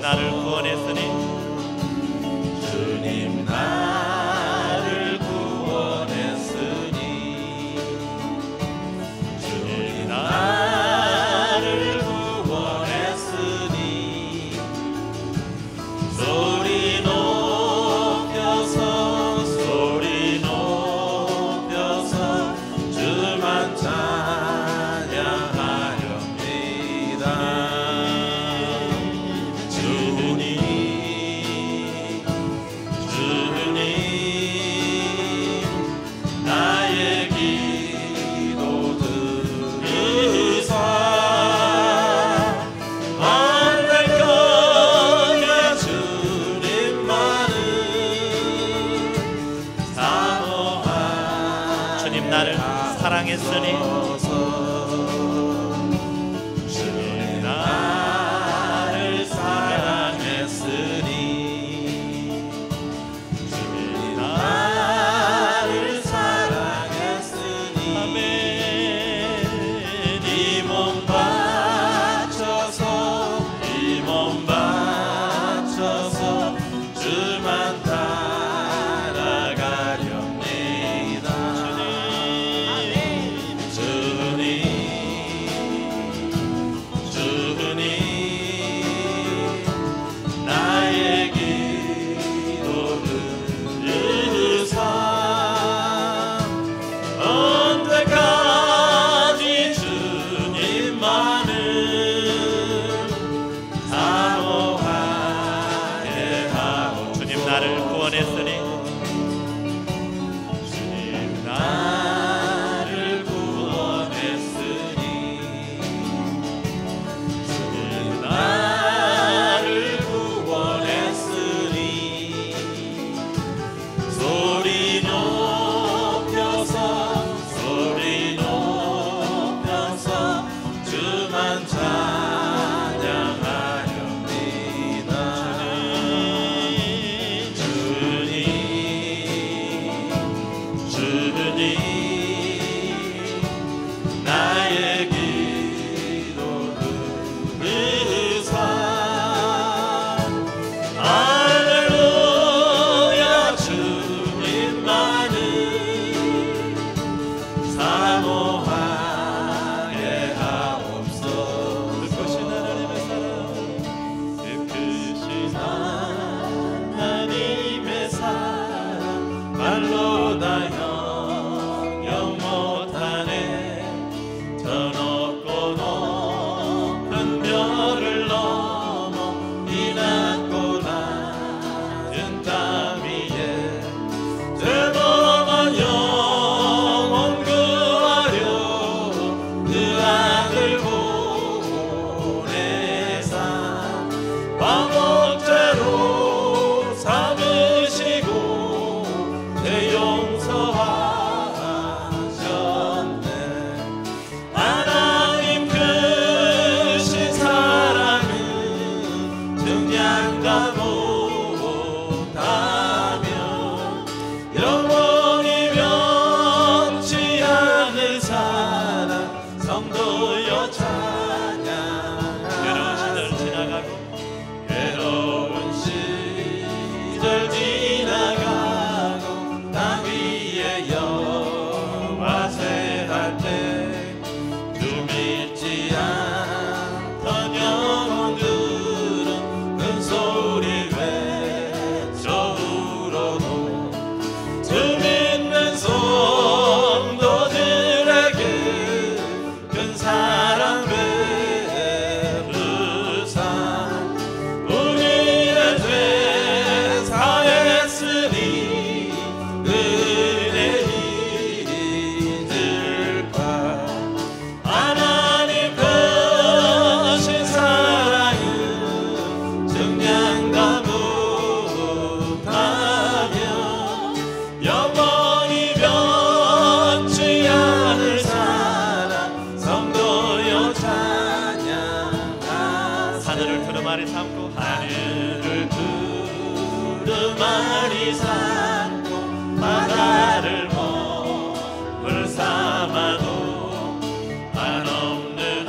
나를 구원했으니 주님 나를 구원했으니 주님 나를 구원했으니 소리 높여서 소리 높여서 주만 찬양하렵니다. 주님 나의 기도 들으사 언제 거냐 주님만을 사모하여 주님 나를 사랑했으니 주님 나를 사랑했으니 주님 나를 사랑했으니 이 몸 바쳐서 이 몸 바쳐서 주만 따라가렵니다. 주님 주님 나의 기도 들으사 언제까지 주님만을 사모하게 하고 주님 나를 구원했으니 주님 나를 구원했으니 주님 나를 구원했으니 소리 높여서 소리 높여서 주만 찬양하렵니다. 주님 주님 나의 기도 들으사 할렐루야 주님만을 사모하게 하옵소서. 그것이 하나님의 사랑 그것이 하나님의 사랑 말로 다 영영 못하네. 저 높고 높은 별을 넘어 이 낮고 낮은 땅 위에 죄범한 영혼 구하려 그 아들 보내사 광옥제로 삼으시고 내 용서하셨네. 하나님 크신 사랑은 증량가 못하며 영원히 변치 않을 사랑 성도여 찬양하세. 괴로운 시절 지나가고 괴로운 시절 지나가고 땅 위에 여호와 세할 때 주 믿지 않던 영혼들은 큰 소리 외쳐 울어도 주 믿는 성도들에게 큰 사랑 베푸사 우리의 죄 사했으니 은혜 잊을까. 하나님 크신 사랑은 증량가 못하며 영원히 변치 않을 사랑 성도여 찬양하세. 하늘을 두루마리 삼고 하늘을 두루마리 삼고 바다를 몸을 삼아도 한없는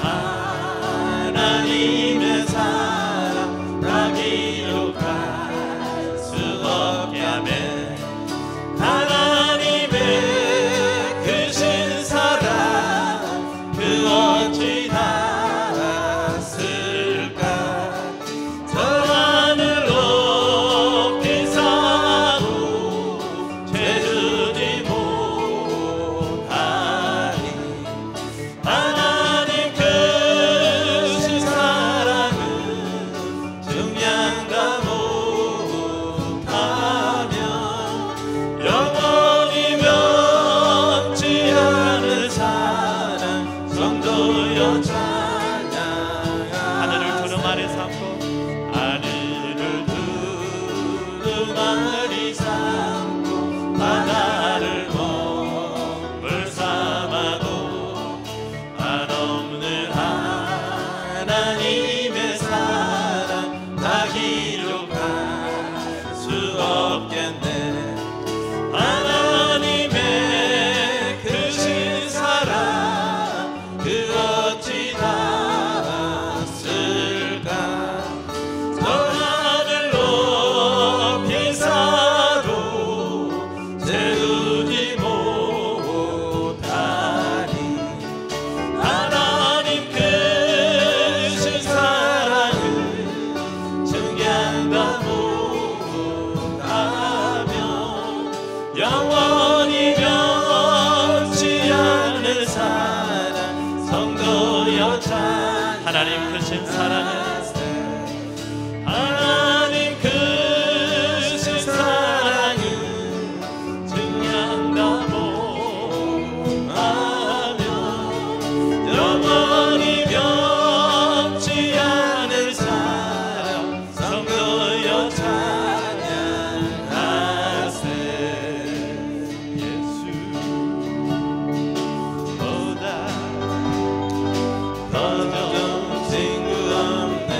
하나님의 사랑 다 하나님의 사랑 다 기록할 수 없겠네. 하나님의 크신 사랑 그 어찌 닿았을까. 저 하늘 높이 사도 세우지 못하리. 하나님 크신 사랑을 증량다 못하며 영원히 변치 않을 사랑 성도여 찬양하세. 하나님 크신 사랑을 하나님 크신 사랑을 증량다 못하며 영원히 변치 않을 사랑 성도여 찬양하세. 예수보다 더 좋은 친구 없네.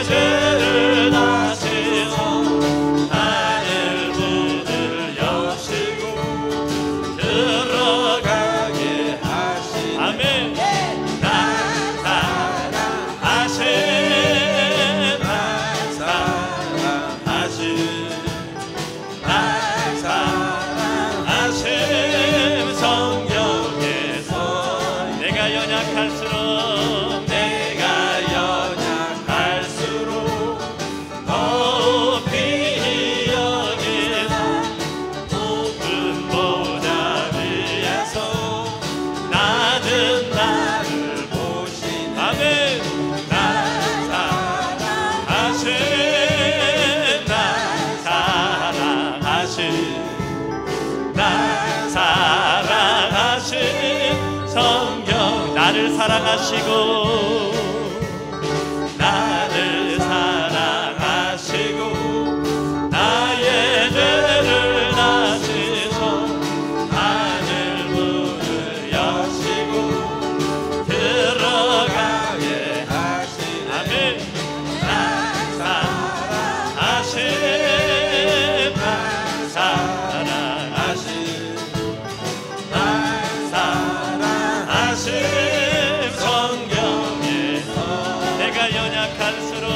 죄를 다시서 하늘 문을 여시고 들어가게 하시네. 아멘. 나 사랑하신 나 사랑하신 나 사랑하신 성경에서 내가 연약할수록 내가 연약할수록 높이 여기사 높은 보좌 위에서 나는 나를 보시네. 아멘. 나 사랑하신 나 사랑하신 나 사랑하신 성경 나를 사랑하시고 나를 사랑하시고 나의 죄를 다시서 하늘 문을 여시고 들어가게 하시네. 아멘. 나 사랑하신 나 사랑하신 나 사랑하신 성경에서 내가 연약할수록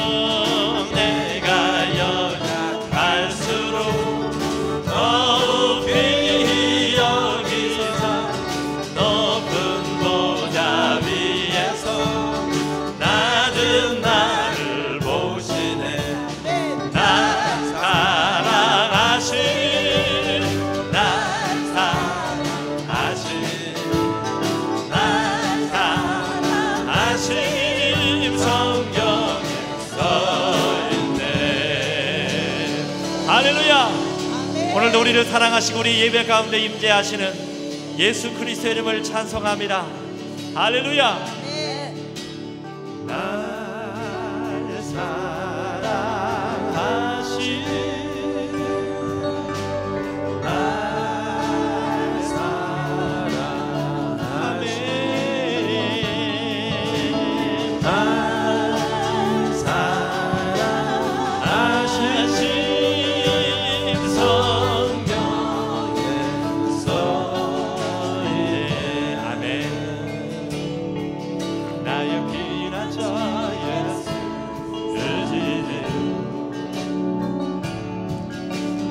내가 연약할수록 높이 여기사 높은 보좌 위에서 나는 나를 보시네. 나 사랑하신 나 사랑하신 나 사랑하신 성경에 써있네. 할렐루야. 오늘도 우리를 사랑하시고 우리 예배 가운데 임재하시는 예수 그리스도의 이름을 찬송합니다. 할렐루야. 날 사랑하신 날 사랑하신 날 사랑하신 성경에서 아멘. 나의 피난처 예수 의지해요.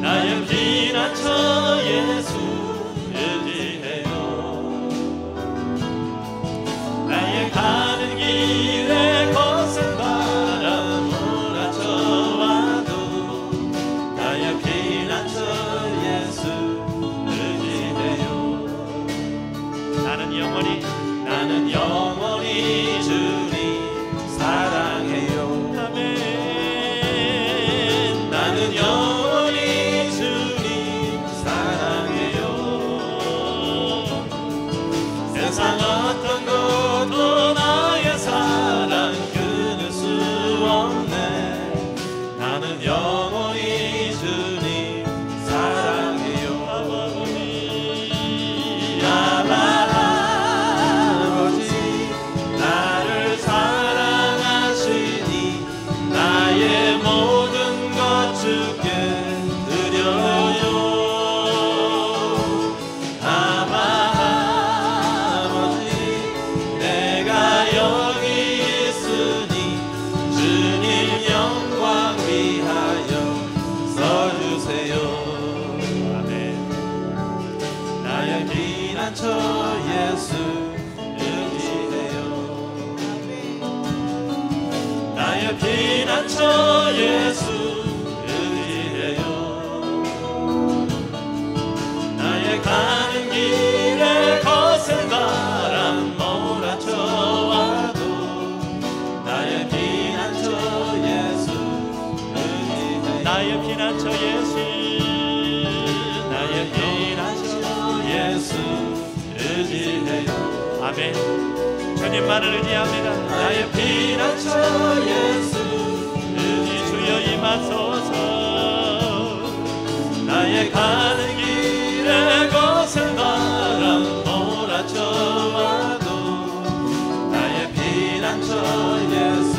나의 피난처 예수 의지해요. 나의 가는 길에 거센 바람 몰아쳐와도 나의 피난처 예수 의지해요. 나는 영원히 주님 사랑해요. 아멘. 나는 영원히 주님 사랑해요. 세상 어떤 것도 나의 사랑 끊을 수 없네. 나는 영원히 주님 사랑해요. 아버지 나를 사랑하시니 나의 모든 것 주께 드려요. 아버지 내가 여기 있으니 주님 영광 위하여 써주세요. 아멘. 나의 피난처 예수 의지해요. 나의 피난처 예수 의지해요. 나의 가는 길에 거센 바람 몰아쳐와도 나의 피난처 예수 의지해요. 나의 피난처 예수. 나의 피난처 예수 의지해요. 아멘. 주님만을 의지합니다. 나의 피난처 예수 주여 임하소서. 나의 가는 길에 거센 바람 몰아쳐와도 나의 피난처 예수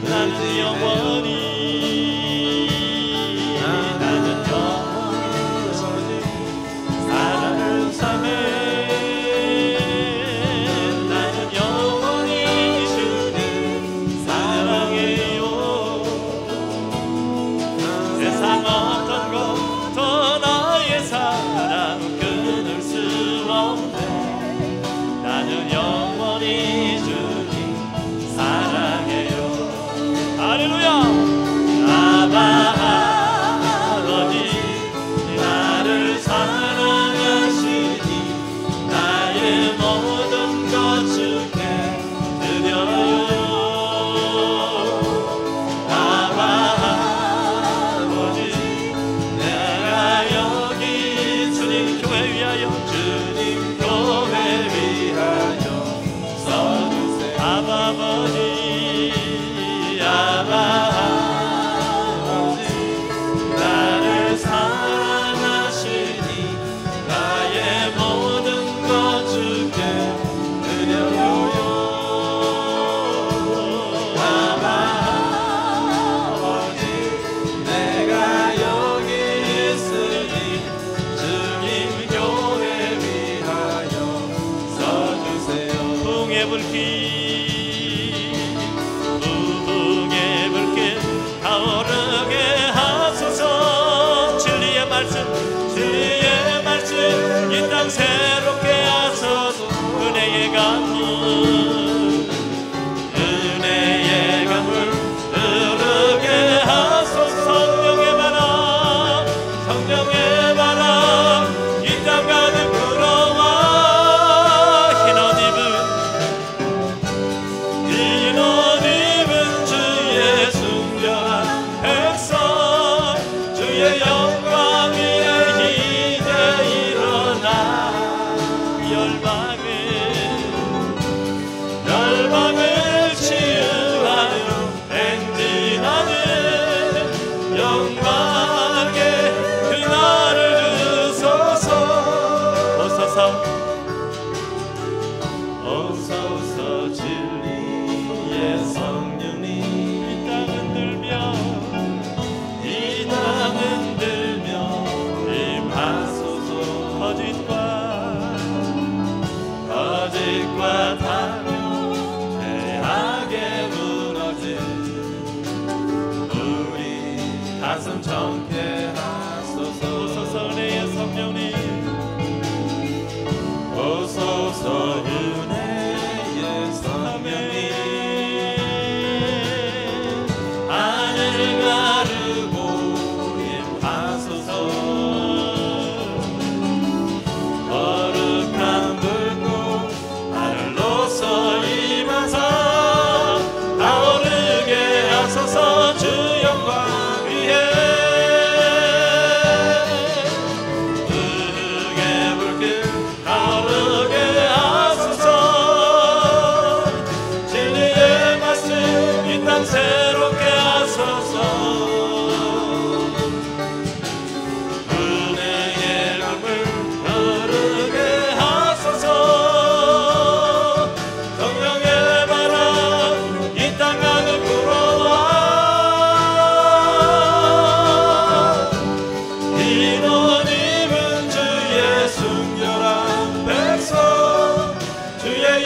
나는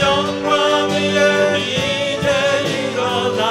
영광 위에 이제 일어나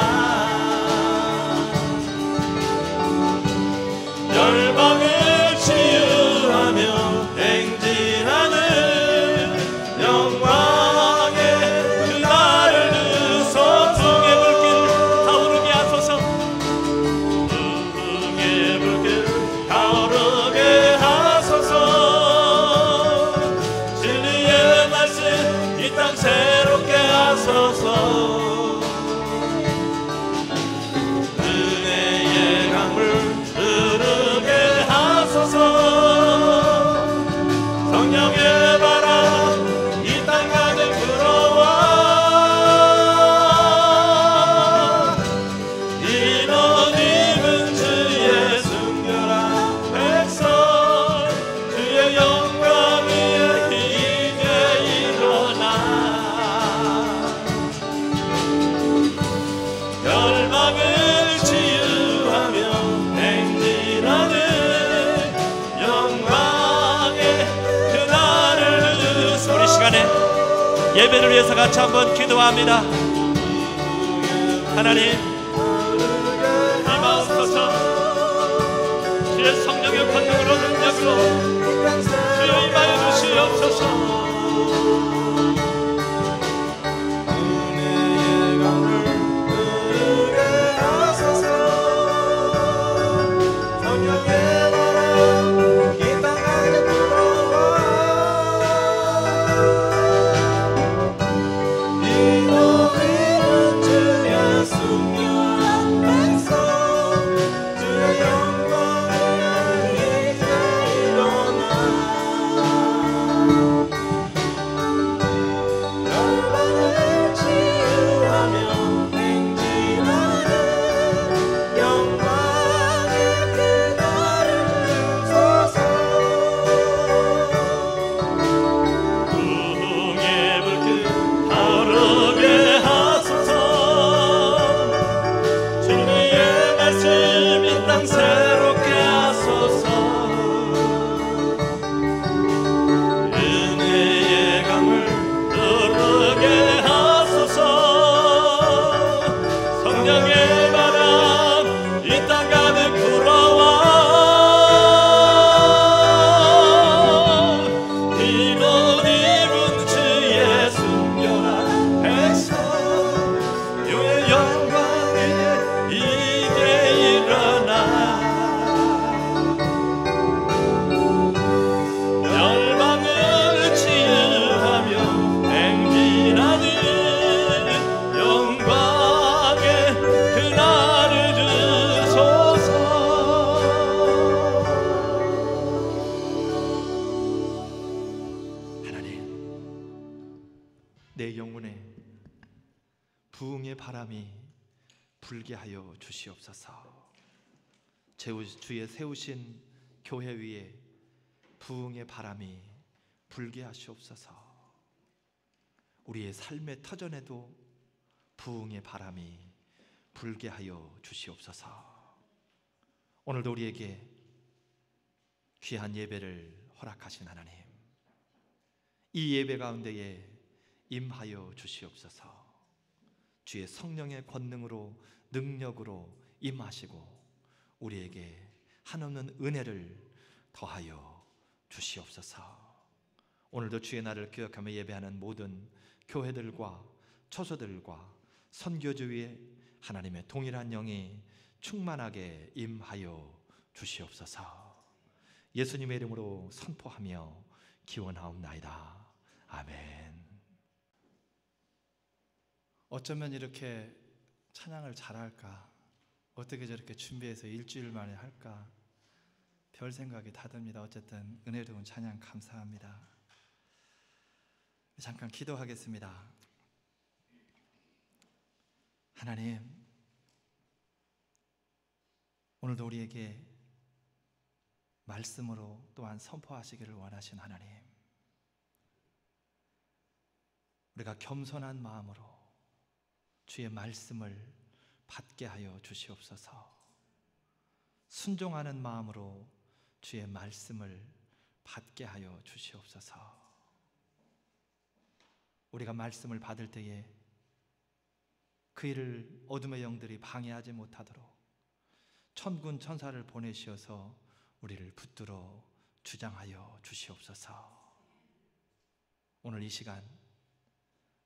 예배를 위해서 같이 한번 기도합니다. 하나님, 임하옵소서. 주의 성령의 권능으로 능력으로 주여 임하여 주시옵소서. 내 영혼에 부흥의 바람이 불게 하여 주시옵소서. 주의 세우신 교회 위에 부흥의 바람이 불게 하시옵소서. 우리의 삶의 터전에도 부흥의 바람이 불게 하여 주시옵소서. 오늘도 우리에게 귀한 예배를 허락하신 하나님, 이 예배 가운데에 임하여 주시옵소서. 주의 성령의 권능으로 능력으로 임하시고 우리에게 한없는 은혜를 더하여 주시옵소서. 오늘도 주의 날을 기억하며 예배하는 모든 교회들과 처소들과 선교주 위에 하나님의 동일한 영이 충만하게 임하여 주시옵소서. 예수님의 이름으로 선포하며 기원하옵나이다. 아멘. 어쩌면 이렇게 찬양을 잘할까? 어떻게 저렇게 준비해서 일주일 만에 할까? 별 생각이 다 듭니다. 어쨌든 은혜로운 찬양 감사합니다. 잠깐 기도하겠습니다. 하나님, 오늘도 우리에게 말씀으로 또한 선포하시기를 원하신 하나님, 우리가 겸손한 마음으로 주의 말씀을 받게 하여 주시옵소서. 순종하는 마음으로 주의 말씀을 받게 하여 주시옵소서. 우리가 말씀을 받을 때에 그 일을 어둠의 영들이 방해하지 못하도록 천군 천사를 보내시어서 우리를 붙들어 주장하여 주시옵소서. 오늘 이 시간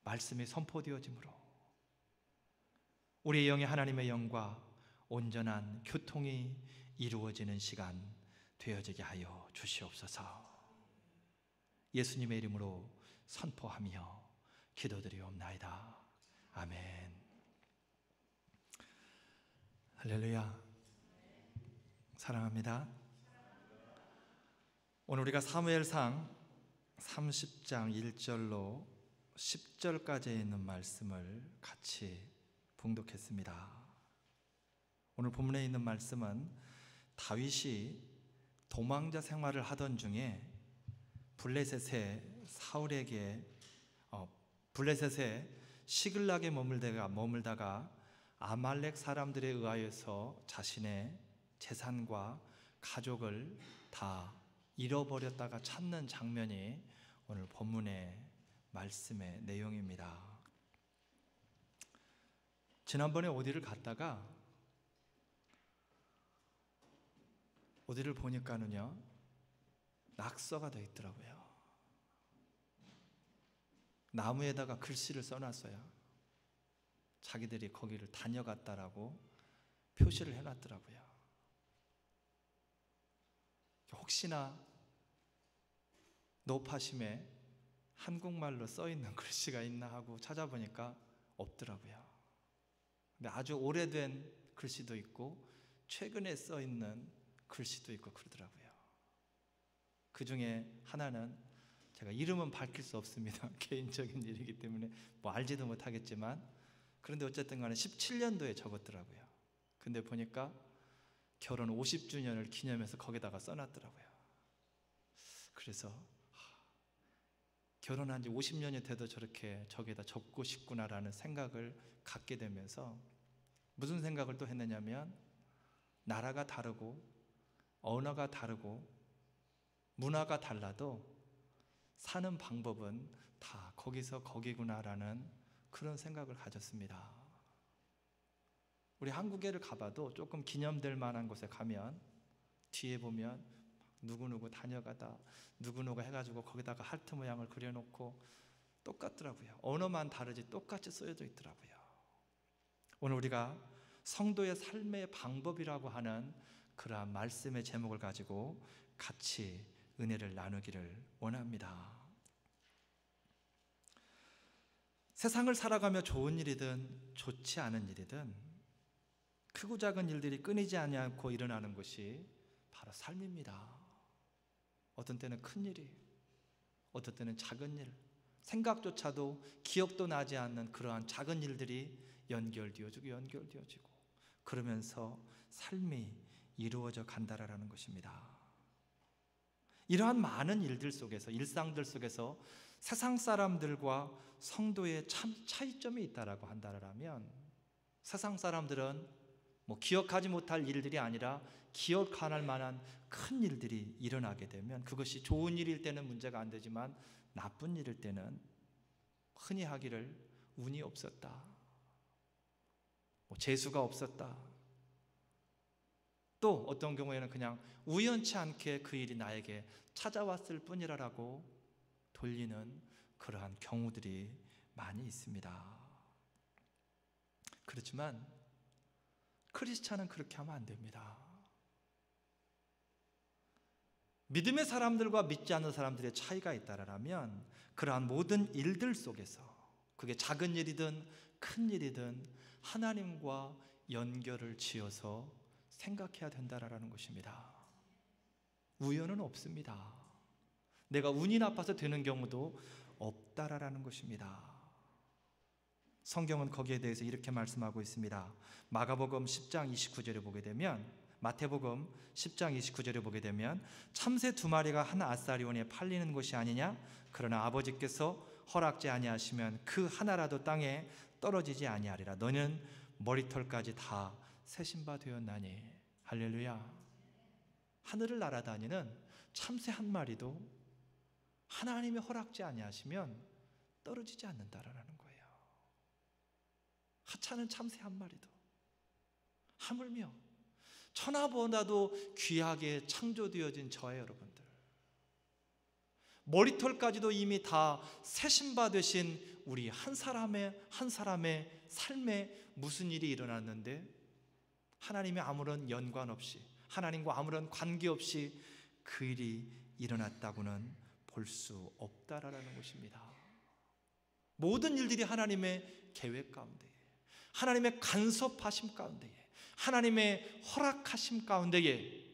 말씀이 선포되어지므로 우리의 영이 하나님의 영과 온전한 교통이 이루어지는 시간 되어지게 하여 주시옵소서. 예수님의 이름으로 선포하며 기도드리옵나이다. 아멘. 할렐루야. 사랑합니다. 오늘 우리가 사무엘상 30장 1절로 10절까지 있는 말씀을 같이 봉독했습니다. 오늘 본문에 있는 말씀은 다윗이 도망자 생활을 하던 중에 블레셋의 시글락에 머물다가 아말렉 사람들에 의하여서 자신의 재산과 가족을 다 잃어버렸다가 찾는 장면이 오늘 본문에 말씀의 내용입니다. 지난번에 어디를 갔다가 어디를 보니까는요, 낙서가 되어 있더라고요. 나무에다가 글씨를 써놨어요. 자기들이 거기를 다녀갔다라고 표시를 해놨더라고요. 혹시나 노파심에 한국말로 써있는 글씨가 있나 하고 찾아보니까 없더라고요. 근데 아주 오래된 글씨도 있고 최근에 써있는 글씨도 있고 그러더라고요. 그 중에 하나는 제가 이름은 밝힐 수 없습니다. 개인적인 일이기 때문에 뭐 알지도 못하겠지만, 그런데 어쨌든 간에 17년도에 적었더라고요. 근데 보니까 결혼 50주년을 기념해서 거기다가 써놨더라고요. 그래서 결혼한 지 50년이 돼도 저렇게 저기다 적고 싶구나라는 생각을 갖게 되면서 무슨 생각을 또 했느냐면, 나라가 다르고 언어가 다르고 문화가 달라도 사는 방법은 다 거기서 거기구나라는 그런 생각을 가졌습니다. 우리 한국에를 가봐도 조금 기념될 만한 곳에 가면 뒤에 보면 누구누구 다녀가다 누구누구 해가지고 거기다가 하트 모양을 그려놓고 똑같더라고요. 언어만 다르지 똑같이 쓰여져 있더라고요. 오늘 우리가 성도의 삶의 방법이라고 하는 그러한 말씀의 제목을 가지고 같이 은혜를 나누기를 원합니다. 세상을 살아가며 좋은 일이든 좋지 않은 일이든 크고 작은 일들이 끊이지 않고 일어나는 것이 바로 삶입니다. 어떤 때는 큰 일이, 어떤 때는 작은 일, 생각조차도 기억도 나지 않는 그러한 작은 일들이 연결되어지고 그러면서 삶이 이루어져 간다라는 것입니다. 이러한 많은 일들 속에서, 일상들 속에서 세상 사람들과 성도의 참 차이점이 있다라고 한다면, 세상 사람들은 뭐 기억하지 못할 일들이 아니라 기억할 만한 큰 일들이 일어나게 되면 그것이 좋은 일일 때는 문제가 안 되지만 나쁜 일일 때는 흔히 하기를 운이 없었다, 뭐 재수가 없었다, 또 어떤 경우에는 그냥 우연치 않게 그 일이 나에게 찾아왔을 뿐이라고 돌리는 그러한 경우들이 많이 있습니다. 그렇지만 크리스찬은 그렇게 하면 안 됩니다. 믿음의 사람들과 믿지 않는 사람들의 차이가 있다라면 그러한 모든 일들 속에서, 그게 작은 일이든 큰 일이든 하나님과 연결을 지어서 생각해야 된다라는 것입니다. 우연은 없습니다. 내가 운이 나빠서 되는 경우도 없다라는 것입니다. 성경은 거기에 대해서 이렇게 말씀하고 있습니다. 마가복음 10장 29절에 보게 되면, 마태복음 10장 29절에 보게 되면, 참새 2마리가 한 아사리온에 팔리는 것이 아니냐? 그러나 아버지께서 허락지 아니하시면 그 하나라도 땅에 떨어지지 아니하리라. 너는 머리털까지 다 세신 바 되었나니. 할렐루야. 하늘을 날아다니는 참새 한 마리도 하나님의 허락지 아니하시면 떨어지지 않는다라는 거예요. 하찮은 참새 한 마리도, 하물며 천하보다도 귀하게 창조되어진 저의 여러분들, 머리털까지도 이미 다 세신 바 되신 우리 한 사람의 삶에 무슨 일이 일어났는데 하나님의 아무런 연관 없이, 하나님과 아무런 관계없이 그 일이 일어났다고는 볼 수 없다라는 것입니다. 모든 일들이 하나님의 계획 가운데에, 하나님의 간섭하심 가운데에, 하나님의 허락하심 가운데에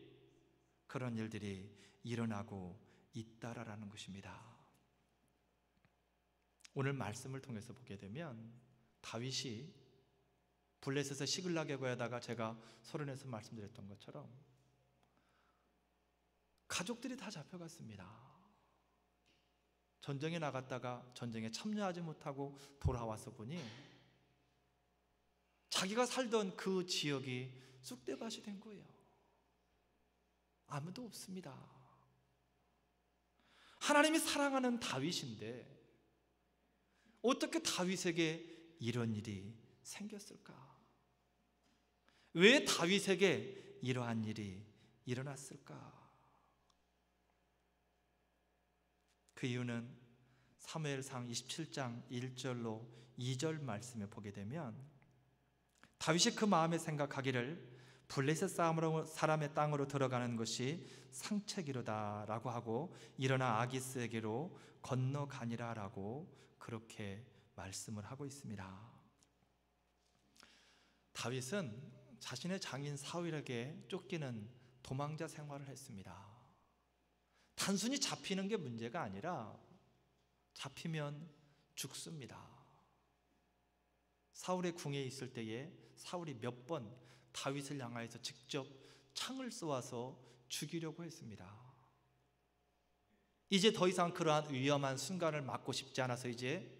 그런 일들이 일어나고 있다라는 것입니다. 오늘 말씀을 통해서 보게 되면 다윗이 블레셋에서 시글락에 거하다가 제가 서론에서 말씀드렸던 것처럼 가족들이 다 잡혀갔습니다. 전쟁에 나갔다가 전쟁에 참여하지 못하고 돌아와서 보니 자기가 살던 그 지역이 쑥대밭이 된 거예요. 아무도 없습니다. 하나님이 사랑하는 다윗인데 어떻게 다윗에게 이런 일이 생겼을까? 왜 다윗에게 이러한 일이 일어났을까? 그 이유는 사무엘상 27장 1절로 2절 말씀을 보게 되면 다윗이 그 마음에 생각하기를 블레셋 사람의 땅으로 들어가는 것이 상책이로다라고 하고 일어나 아기스에게로 건너가니라라고 그렇게 말씀을 하고 있습니다. 다윗은 자신의 장인 사울에게 쫓기는 도망자 생활을 했습니다. 단순히 잡히는 게 문제가 아니라 잡히면 죽습니다. 사울의 궁에 있을 때에 사울이 몇 번 다윗을 향하여서 직접 창을 쏘아서 죽이려고 했습니다. 이제 더 이상 그러한 위험한 순간을 맞고 싶지 않아서 이제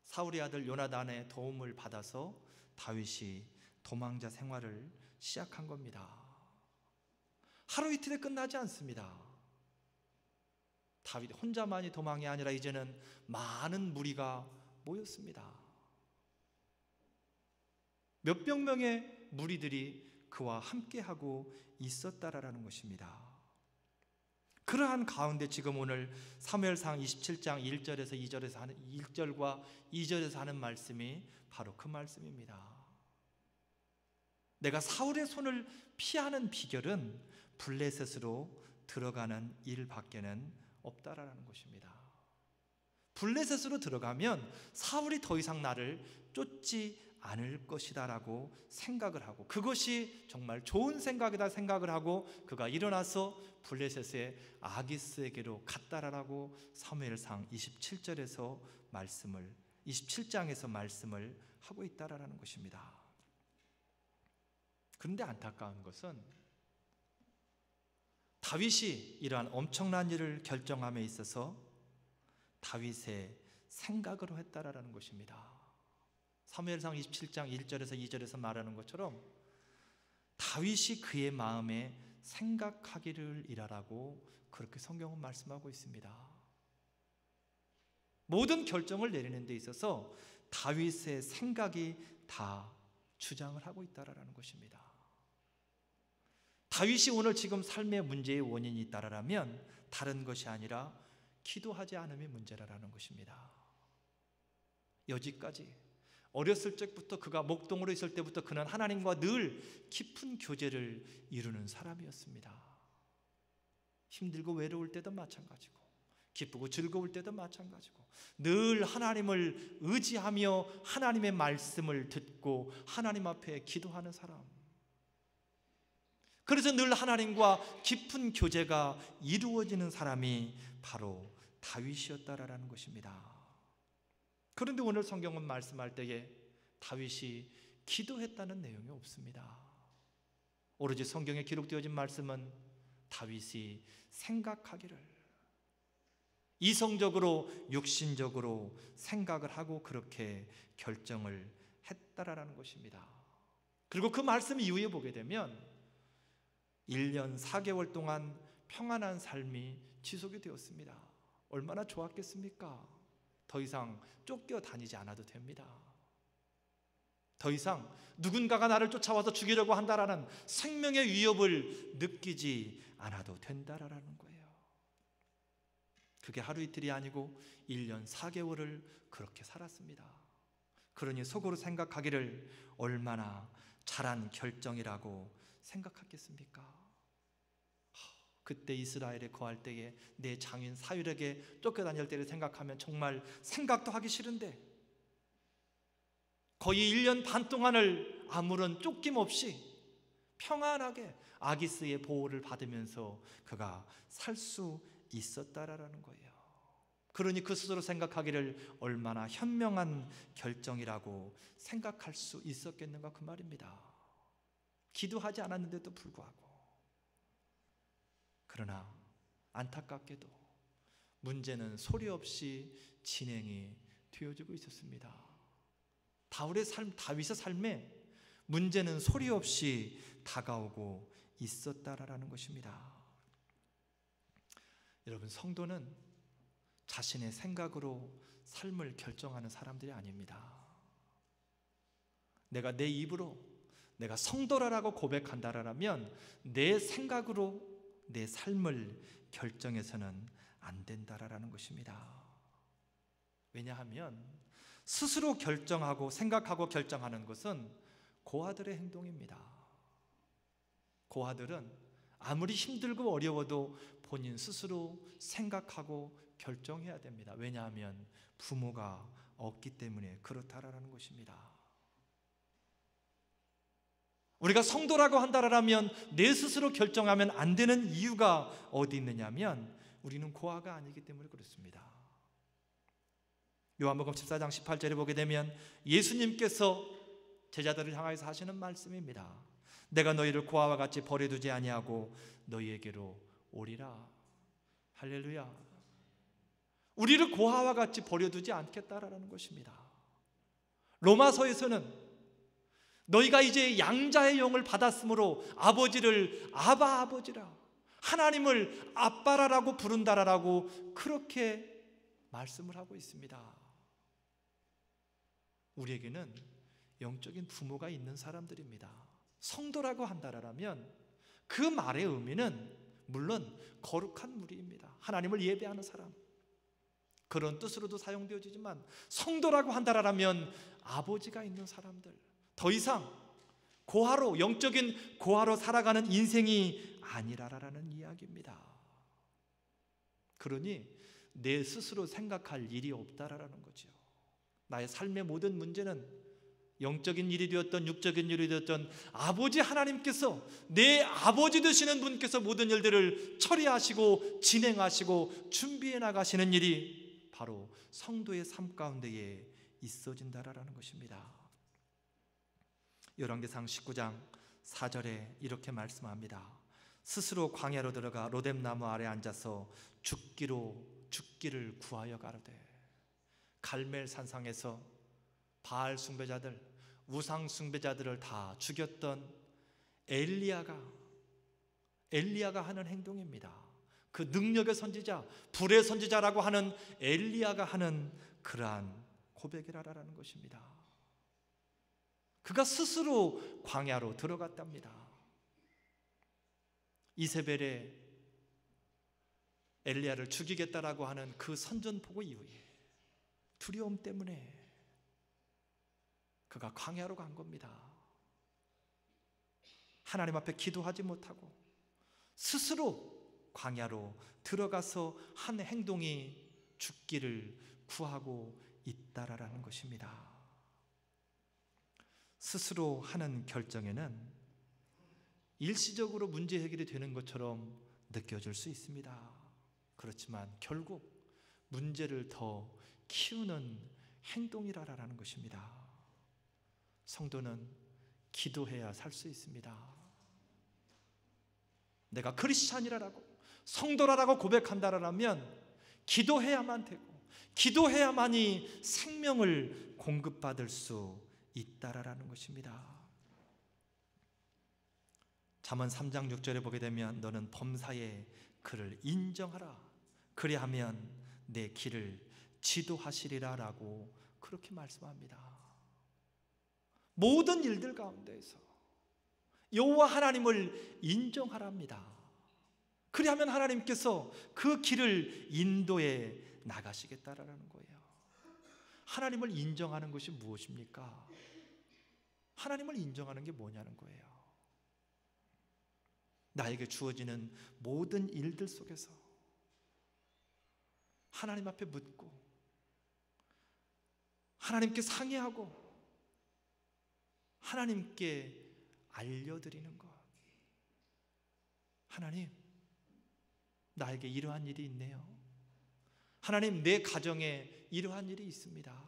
사울의 아들 요나단의 도움을 받아서 다윗이 도망자 생활을 시작한 겁니다. 하루 이틀에 끝나지 않습니다. 다윗 혼자만이 도망이 아니라 이제는 많은 무리가 모였습니다. 몇백 명의 무리들이 그와 함께하고 있었다라는 것입니다. 그러한 가운데 지금 오늘 사무엘상 27장 1절과 2절에서 하는 말씀이 바로 그 말씀입니다. 내가 사울의 손을 피하는 비결은 블레셋으로 들어가는 일밖에는 없다라는 것입니다. 블레셋으로 들어가면 사울이 더 이상 나를 쫓지 않을 것이다라고 생각을 하고, 그것이 정말 좋은 생각이다 생각을 하고 그가 일어나서 블레셋의 아기스에게로 갔다라고 사무엘상 27장에서 말씀을 하고 있다라는 것입니다. 그런데 안타까운 것은 다윗이 이러한 엄청난 일을 결정함에 있어서 다윗의 생각으로 했다라는 것입니다. 사무엘상 27장 1절에서 2절에서 말하는 것처럼 다윗이 그의 마음에 생각하기를 일하라고 그렇게 성경은 말씀하고 있습니다. 모든 결정을 내리는 데 있어서 다윗의 생각이 다 주장을 하고 있다라는 것입니다. 다윗이 오늘 지금 삶의 문제의 원인이 있다라면 다른 것이 아니라 기도하지 않음이 문제라는 것입니다. 여지까지 어렸을 적부터 그가 목동으로 있을 때부터 그는 하나님과 늘 깊은 교제를 이루는 사람이었습니다. 힘들고 외로울 때도 마찬가지고 기쁘고 즐거울 때도 마찬가지고 늘 하나님을 의지하며 하나님의 말씀을 듣고 하나님 앞에 기도하는 사람. 그래서 늘 하나님과 깊은 교제가 이루어지는 사람이 바로 다윗이었다라는 것입니다. 그런데 오늘 성경은 말씀할 때에 다윗이 기도했다는 내용이 없습니다. 오로지 성경에 기록되어진 말씀은 다윗이 생각하기를, 이성적으로 육신적으로 생각을 하고 그렇게 결정을 했다라는 것입니다. 그리고 그 말씀 이후에 보게 되면 1년 4개월 동안 평안한 삶이 지속이 되었습니다. 얼마나 좋았겠습니까? 더 이상 쫓겨다니지 않아도 됩니다. 더 이상 누군가가 나를 쫓아와서 죽이려고 한다라는 생명의 위협을 느끼지 않아도 된다라는 거예요. 그게 하루 이틀이 아니고 1년 4개월을 그렇게 살았습니다. 그러니 속으로 생각하기를 얼마나 잘한 결정이라고 생각했겠습니까? 그때 이스라엘에 거할 때에 내 장인 사울에게 쫓겨다닐 때를 생각하면 정말 생각도 하기 싫은데 거의 1년 반 동안을 아무런 쫓김 없이 평안하게 아기스의 보호를 받으면서 그가 살 수 있었다라는 거예요. 그러니 그 스스로 생각하기를 얼마나 현명한 결정이라고 생각할 수 있었겠는가 그 말입니다. 기도하지 않았는데도 불구하고. 그러나 안타깝게도 문제는 소리 없이 진행이 되어지고 있었습니다. 다윗의 삶에 문제는 소리 없이 다가오고 있었다라는 것입니다. 여러분, 성도는 자신의 생각으로 삶을 결정하는 사람들이 아닙니다. 내가 내 입으로 내가 성도라고 고백한다라면 내 생각으로 내 삶을 결정해서는 안 된다라는 것입니다. 왜냐하면 스스로 결정하고 생각하고 결정하는 것은 고아들의 행동입니다. 고아들은 아무리 힘들고 어려워도 본인 스스로 생각하고 결정해야 됩니다. 왜냐하면 부모가 없기 때문에 그렇다라는 것입니다. 우리가 성도라고 한다라면 내 스스로 결정하면 안 되는 이유가 어디 있느냐면 우리는 고아가 아니기 때문에 그렇습니다. 요한복음 14장 18절에 보게 되면 예수님께서 제자들을 향하여서 하시는 말씀입니다. 내가 너희를 고아와 같이 버려두지 아니하고 너희에게로 오리라. 할렐루야. 우리를 고아와 같이 버려두지 않겠다라는 것입니다. 로마서에서는 너희가 이제 양자의 영을 받았으므로 아버지를 아바 아버지라, 하나님을 아빠라라고 부른다라고 그렇게 말씀을 하고 있습니다. 우리에게는 영적인 부모가 있는 사람들입니다. 성도라고 한다라면 그 말의 의미는 물론 거룩한 무리입니다. 하나님을 예배하는 사람, 그런 뜻으로도 사용되어지지만 성도라고 한다라면 아버지가 있는 사람들, 더 이상 고아로, 영적인 고아로 살아가는 인생이 아니라라는 이야기입니다. 그러니 내 스스로 생각할 일이 없다라는 거죠. 나의 삶의 모든 문제는 영적인 일이 되었던 육적인 일이 되었던 아버지 하나님께서, 내 아버지 되시는 분께서 모든 일들을 처리하시고 진행하시고 준비해 나가시는 일이 바로 성도의 삶 가운데에 있어진다라는 것입니다. 열왕기상 19장 4절에 이렇게 말씀합니다. 스스로 광야로 들어가 로뎀나무 아래 앉아서 죽기를 구하여 가로되. 갈멜 산상에서 바알 숭배자들, 우상 숭배자들을 다 죽였던 엘리야가 하는 행동입니다. 그 능력의 선지자, 불의 선지자라고 하는 엘리야가 하는 그러한 고백이라는 것입니다. 그가 스스로 광야로 들어갔답니다. 이세벨의 엘리야를 죽이겠다라고 하는 그 선전포고 이후에 두려움 때문에 그가 광야로 간 겁니다. 하나님 앞에 기도하지 못하고 스스로 광야로 들어가서 한 행동이 죽기를 구하고 있다라는 것입니다. 스스로 하는 결정에는 일시적으로 문제 해결이 되는 것처럼 느껴질 수 있습니다. 그렇지만 결국 문제를 더 키우는 행동이라는 것입니다. 성도는 기도해야 살 수 있습니다. 내가 크리스찬이라고, 성도라고 고백한다라면 기도해야만 되고, 기도해야만이 생명을 공급받을 수 있다라는 것입니다. 잠언 3장 6절에 보게 되면 너는 범사에 그를 인정하라, 그리하면 내 길을 지도하시리라 라고 그렇게 말씀합니다. 모든 일들 가운데에서 여호와 하나님을 인정하랍니다. 그리하면 하나님께서 그 길을 인도해 나가시겠다라는 거예요. 하나님을 인정하는 것이 무엇입니까? 하나님을 인정하는 게 뭐냐는 거예요. 나에게 주어지는 모든 일들 속에서 하나님 앞에 묻고 하나님께 상의하고 하나님께 알려드리는 것. 하나님, 나에게 이러한 일이 있네요. 하나님, 내 가정에 이러한 일이 있습니다.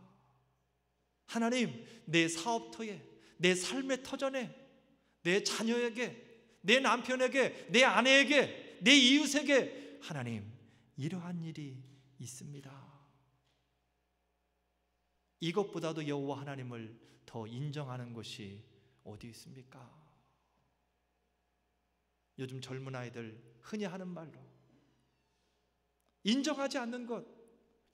하나님, 내 사업터에, 내 삶의 터전에, 내 자녀에게, 내 남편에게, 내 아내에게, 내 이웃에게 하나님, 이러한 일이 있습니다. 이것보다도 여호와 하나님을 더 인정하는 것이 어디 있습니까? 요즘 젊은 아이들 흔히 하는 말로 인정하지 않는 것,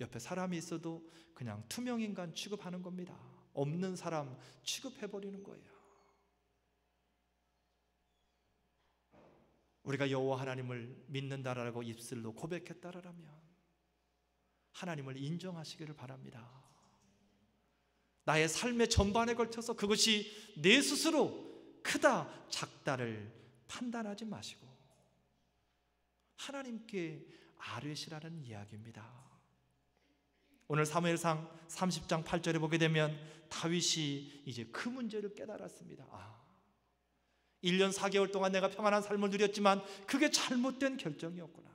옆에 사람이 있어도 그냥 투명인간 취급하는 겁니다. 없는 사람 취급해버리는 거예요. 우리가 여호와 하나님을 믿는다라고 입술로 고백했다라면 하나님을 인정하시기를 바랍니다. 나의 삶의 전반에 걸쳐서 그것이 내 스스로 크다 작다를 판단하지 마시고 하나님께 아뢰시라는 이야기입니다. 오늘 사무엘상 30장 8절에 보게 되면 다윗이 이제 그 문제를 깨달았습니다. 1년 4개월 동안 내가 평안한 삶을 누렸지만 그게 잘못된 결정이었구나.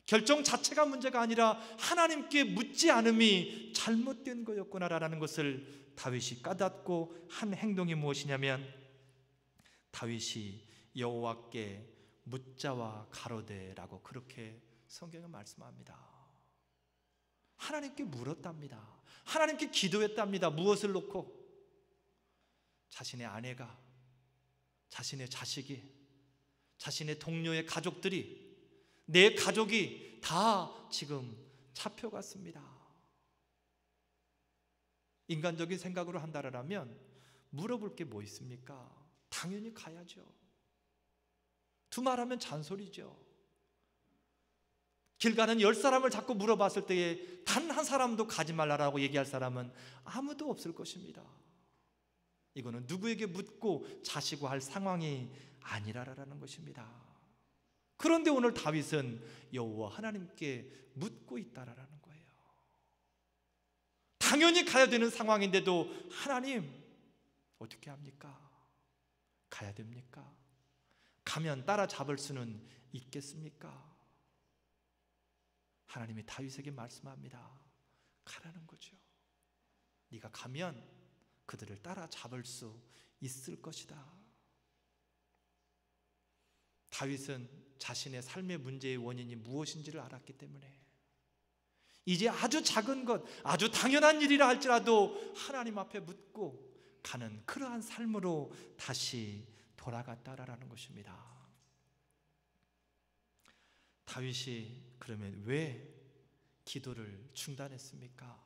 결정 자체가 문제가 아니라 하나님께 묻지 않음이 잘못된 거였구나라는 것을 다윗이 깨닫고 한 행동이 무엇이냐면 다윗이 여호와께 묻자와 가로되라고 그렇게 성경은 말씀합니다. 하나님께 물었답니다. 하나님께 기도했답니다. 무엇을 놓고? 자신의 아내가, 자신의 자식이, 자신의 동료의 가족들이, 내 가족이 다 지금 잡혀갔습니다. 인간적인 생각으로 한다면 물어볼 게 뭐 있습니까? 당연히 가야죠. 두말하면 잔소리죠. 길 가는 10사람을 자꾸 물어봤을 때에 단 한 사람도 가지 말라라고 얘기할 사람은 아무도 없을 것입니다. 이거는 누구에게 묻고 자시고 할 상황이 아니라라는 것입니다. 그런데 오늘 다윗은 여호와 하나님께 묻고 있다라는 거예요. 당연히 가야 되는 상황인데도 하나님 어떻게 합니까? 가야 됩니까? 가면 따라잡을 수는 있겠습니까? 하나님이 다윗에게 말씀합니다. 가라는 거죠. 네가 가면 그들을 따라잡을 수 있을 것이다. 다윗은 자신의 삶의 문제의 원인이 무엇인지를 알았기 때문에 이제 아주 작은 것, 아주 당연한 일이라 할지라도 하나님 앞에 묻고 가는 그러한 삶으로 다시 돌아갔다라는 것입니다. 다윗이 그러면 왜 기도를 중단했습니까?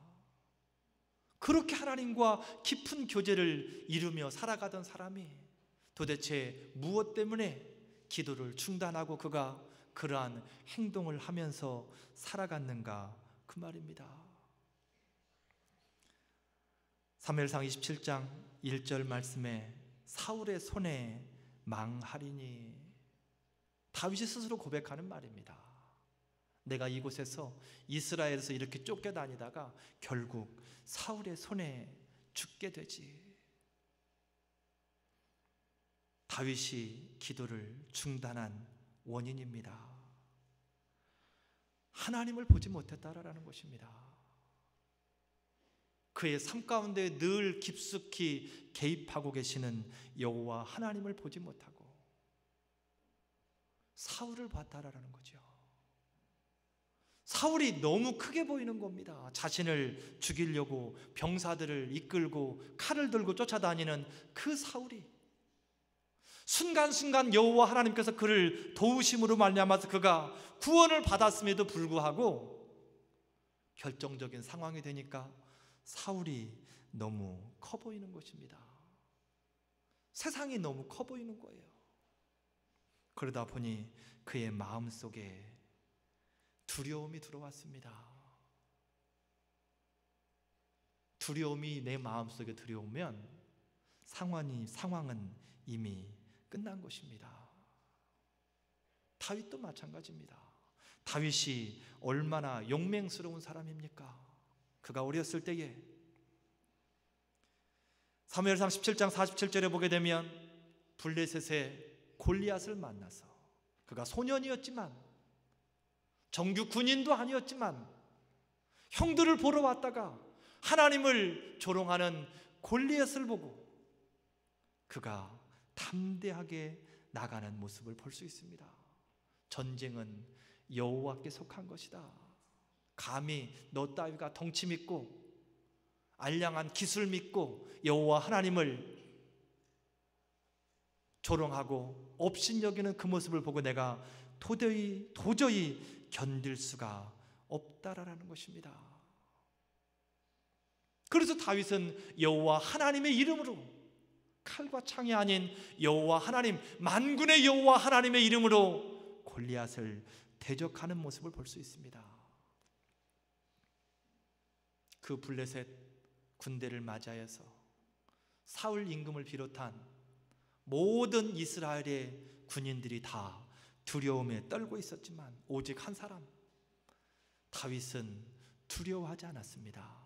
그렇게 하나님과 깊은 교제를 이루며 살아가던 사람이 도대체 무엇 때문에 기도를 중단하고 그가 그러한 행동을 하면서 살아갔는가 그 말입니다. 사무엘상 27장 1절 말씀에 사울의 손에 망하리니 다윗이 스스로 고백하는 말입니다. 내가 이곳에서 이스라엘에서 이렇게 쫓겨다니다가 결국 사울의 손에 죽게 되지. 다윗이 기도를 중단한 원인입니다. 하나님을 보지 못했다라는 것입니다. 그의 삶 가운데 늘 깊숙이 개입하고 계시는 여호와 하나님을 보지 못하고 사울을 봤다라는 거죠. 사울이 너무 크게 보이는 겁니다. 자신을 죽이려고 병사들을 이끌고 칼을 들고 쫓아다니는 그 사울이 순간순간 여호와 하나님께서 그를 도우심으로 말미암아서 그가 구원을 받았음에도 불구하고 결정적인 상황이 되니까 사울이 너무 커 보이는 것입니다. 세상이 너무 커 보이는 거예요. 그러다 보니 그의 마음속에 두려움이 들어왔습니다. 두려움이 내 마음속에 들어오면 상황은 이미 끝난 것입니다. 다윗도 마찬가지입니다. 다윗이 얼마나 용맹스러운 사람입니까? 그가 어렸을 때에 사무엘상 17장 47절에 보게 되면 블레셋의 골리앗을 만나서 그가 소년이었지만 정규 군인도 아니었지만 형들을 보러 왔다가 하나님을 조롱하는 골리앗을 보고 그가 담대하게 나가는 모습을 볼 수 있습니다. 전쟁은 여호와께 속한 것이다. 감히 너 따위가 덩치 믿고 알량한 기술 믿고 여호와 하나님을 조롱하고 업신여기는 그 모습을 보고 내가 도저히 견딜 수가 없다라는 것입니다. 그래서 다윗은 여호와 하나님의 이름으로, 칼과 창이 아닌 여호와 하나님, 만군의 여호와 하나님의 이름으로 골리앗을 대적하는 모습을 볼 수 있습니다. 그 블레셋 군대를 맞이하여서 사울 임금을 비롯한 모든 이스라엘의 군인들이 다 두려움에 떨고 있었지만 오직 한 사람, 다윗은 두려워하지 않았습니다.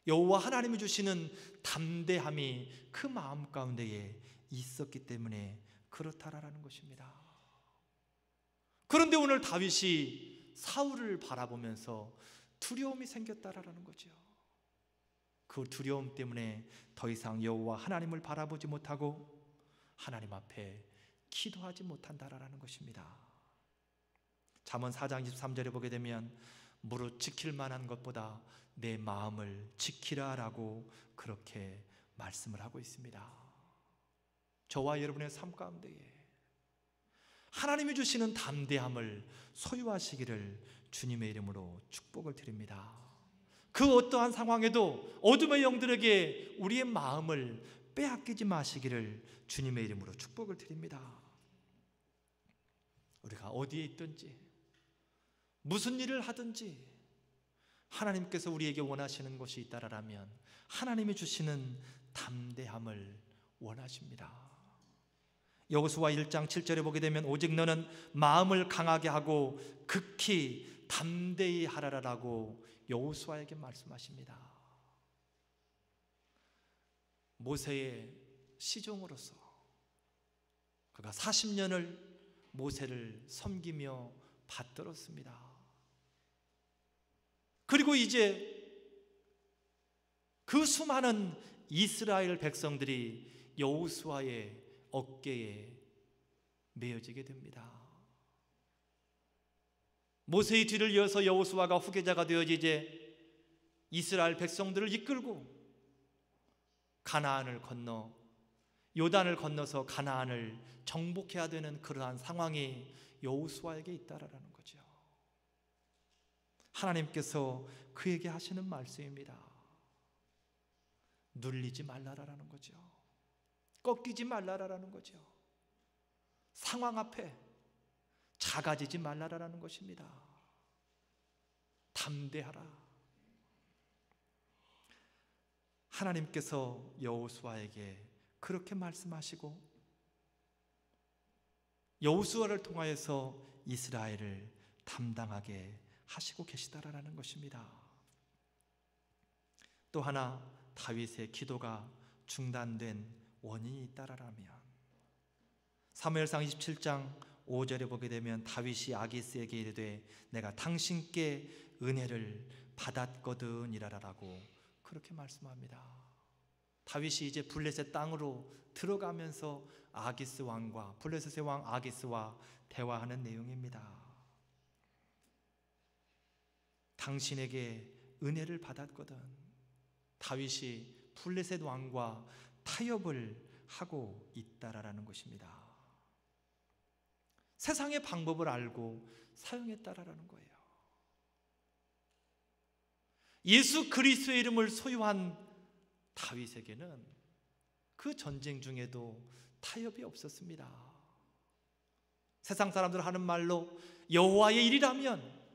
여호와 하나님이 주시는 담대함이 그 마음 가운데에 있었기 때문에 그렇다라는 것입니다. 그런데 오늘 다윗이 사울을 바라보면서 두려움이 생겼다라는 거죠. 그 두려움 때문에 더 이상 여호와 하나님을 바라보지 못하고 하나님 앞에 기도하지 못한다라는 것입니다. 잠언 4장 23절에 보게 되면 무릇 지킬 만한 것보다 내 마음을 지키라라고 그렇게 말씀을 하고 있습니다. 저와 여러분의 삶 가운데에 하나님이 주시는 담대함을 소유하시기를 주님의 이름으로 축복을 드립니다. 그 어떠한 상황에도 어둠의 영들에게 우리의 마음을 빼앗기지 마시기를 주님의 이름으로 축복을 드립니다. 우리가 어디에 있든지 무슨 일을 하든지 하나님께서 우리에게 원하시는 것이 있다라면 하나님이 주시는 담대함을 원하십니다. 여호수아 1장 7절에 보게 되면 오직 너는 마음을 강하게 하고 극히 담대히 하라라고 여호수아에게 말씀하십니다. 모세의 시종으로서 그가 40년을 모세를 섬기며 받들었습니다. 그리고 이제 그 수많은 이스라엘 백성들이 여호수아의 어깨에 메어지게 됩니다. 모세의 뒤를 이어서 여호수아가 후계자가 되어 이제 이스라엘 백성들을 이끌고 가나안을 건너 요단을 건너서 가나안을 정복해야 되는 그러한 상황이 여호수아에게 있다라는 거죠. 하나님께서 그에게 하시는 말씀입니다. 눌리지 말라라는 거죠. 꺾이지 말라라는 거죠. 상황 앞에 작아지지 말라라는 것입니다. 담대하라. 하나님께서 여호수아에게 그렇게 말씀하시고 여호수아를 통하여서 이스라엘을 담당하게 하시고 계시다라는 것입니다. 또 하나 다윗의 기도가 중단된 원인이 있다라면 사무엘상 27장 5절에 보게 되면 다윗이 아기스에게 이르되 내가 당신께 은혜를 받았거든이라라고 그렇게 말씀합니다. 다윗이 이제 블레셋 땅으로 들어가면서 아기스 왕과 블레셋의 왕 아기스와 대화하는 내용입니다. 당신에게 은혜를 받았거든. 다윗이 블레셋 왕과 타협을 하고 있다라는 것입니다. 세상의 방법을 알고 사용했다라는 거예요. 예수 그리스도의 이름을 소유한 다윗에게는 그 전쟁 중에도 타협이 없었습니다. 세상 사람들 하는 말로 여호와의 일이라면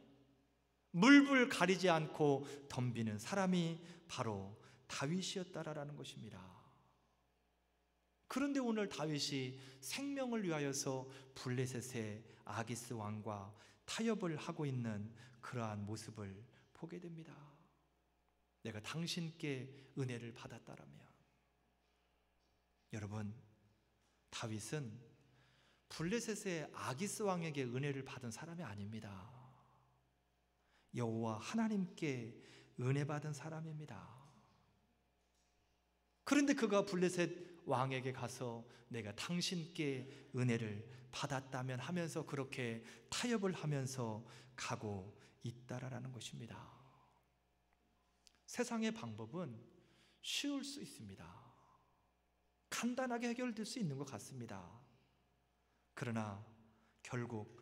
물불 가리지 않고 덤비는 사람이 바로 다윗이었다라는 것입니다. 그런데 오늘 다윗이 생명을 위하여서 블레셋의 아기스 왕과 타협을 하고 있는 그러한 모습을 보게 됩니다. 내가 당신께 은혜를 받았다라면, 여러분, 다윗은 블레셋의 아기스 왕에게 은혜를 받은 사람이 아닙니다. 여호와 하나님께 은혜 받은 사람입니다. 그런데 그가 블레셋 왕에게 가서 내가 당신께 은혜를 받았다면 하면서 그렇게 타협을 하면서 가고 있다라는 것입니다. 세상의 방법은 쉬울 수 있습니다. 간단하게 해결될 수 있는 것 같습니다. 그러나 결국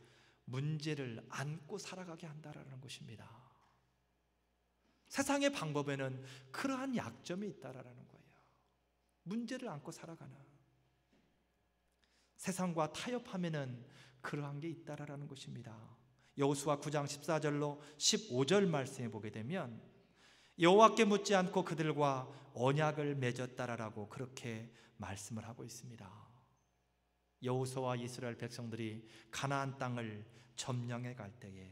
문제를 안고 살아가게 한다라는 것입니다. 세상의 방법에는 그러한 약점이 있다라는 거예요. 문제를 안고 살아가는, 세상과 타협하면은 그러한 게 있다라는 것입니다. 여호수아 9장 14절로 15절 말씀에 보게 되면 여호와께 묻지 않고 그들과 언약을 맺었다라고 그렇게 말씀을 하고 있습니다. 여호수아와 이스라엘 백성들이 가나안 땅을 점령해 갈 때에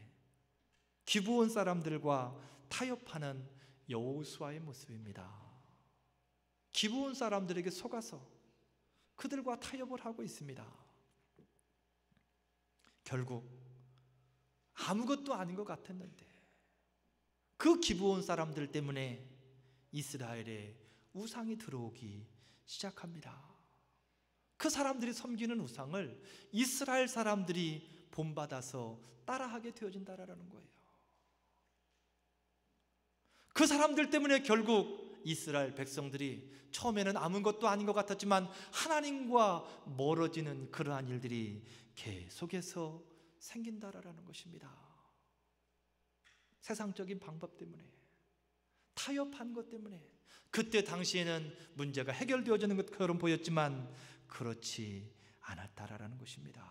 기브온 사람들과 타협하는 여호수아의 모습입니다. 기브온 사람들에게 속아서 그들과 타협을 하고 있습니다. 결국 아무것도 아닌 것 같았는데 그 기브온 사람들 때문에 이스라엘에 우상이 들어오기 시작합니다. 그 사람들이 섬기는 우상을 이스라엘 사람들이 본받아서 따라하게 되어진다라는 거예요. 그 사람들 때문에 결국 이스라엘 백성들이 처음에는 아무것도 아닌 것 같았지만 하나님과 멀어지는 그러한 일들이 계속해서 생긴다라는 것입니다. 세상적인 방법 때문에, 타협한 것 때문에. 그때 당시에는 문제가 해결되어지는 것처럼 보였지만 그렇지 않았다라는 것입니다.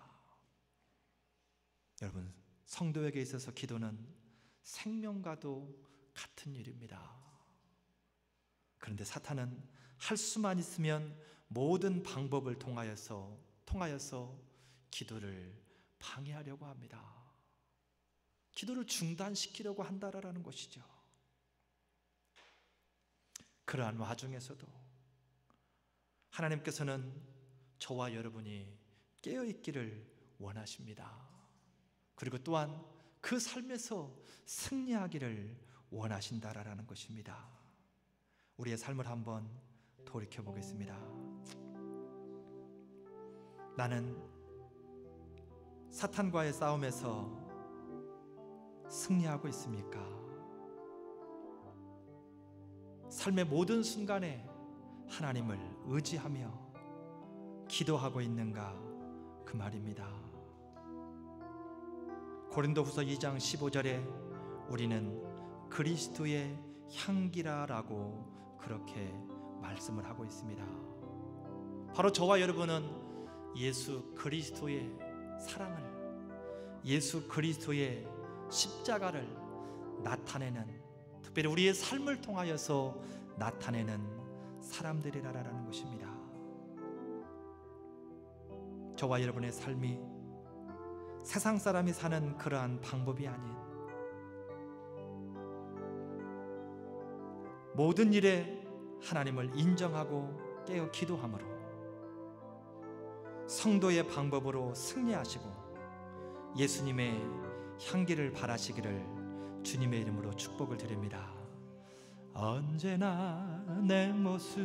여러분, 성도에게 있어서 기도는 생명과도 같은 일입니다. 그런데 사탄은 할 수만 있으면 모든 방법을 통하여서 기도를 방해하려고 합니다. 기도를 중단시키려고 한다라는 것이죠. 그러한 와중에서도 하나님께서는 저와 여러분이 깨어있기를 원하십니다. 그리고 또한 그 삶에서 승리하기를 원하신다라는 것입니다. 우리의 삶을 한번 돌이켜 보겠습니다. 나는 사탄과의 싸움에서 승리하고 있습니까? 삶의 모든 순간에 하나님을 의지하며 기도하고 있는가, 그 말입니다. 고린도후서 2장 15절에 우리는 그리스도의 향기라라고 그렇게 말씀을 하고 있습니다. 바로 저와 여러분은 예수 그리스도의 사랑을, 예수 그리스도의 십자가를 나타내는, 특별히 우리의 삶을 통하여서 나타내는 사람들이라는 것입니다. 저와 여러분의 삶이 세상 사람이 사는 그러한 방법이 아닌, 모든 일에 하나님을 인정하고 깨어 기도함으로 성도의 방법으로 승리하시고 예수님의 향기를 바라시기를 주님의 이름으로 축복을 드립니다. 언제나 내 모습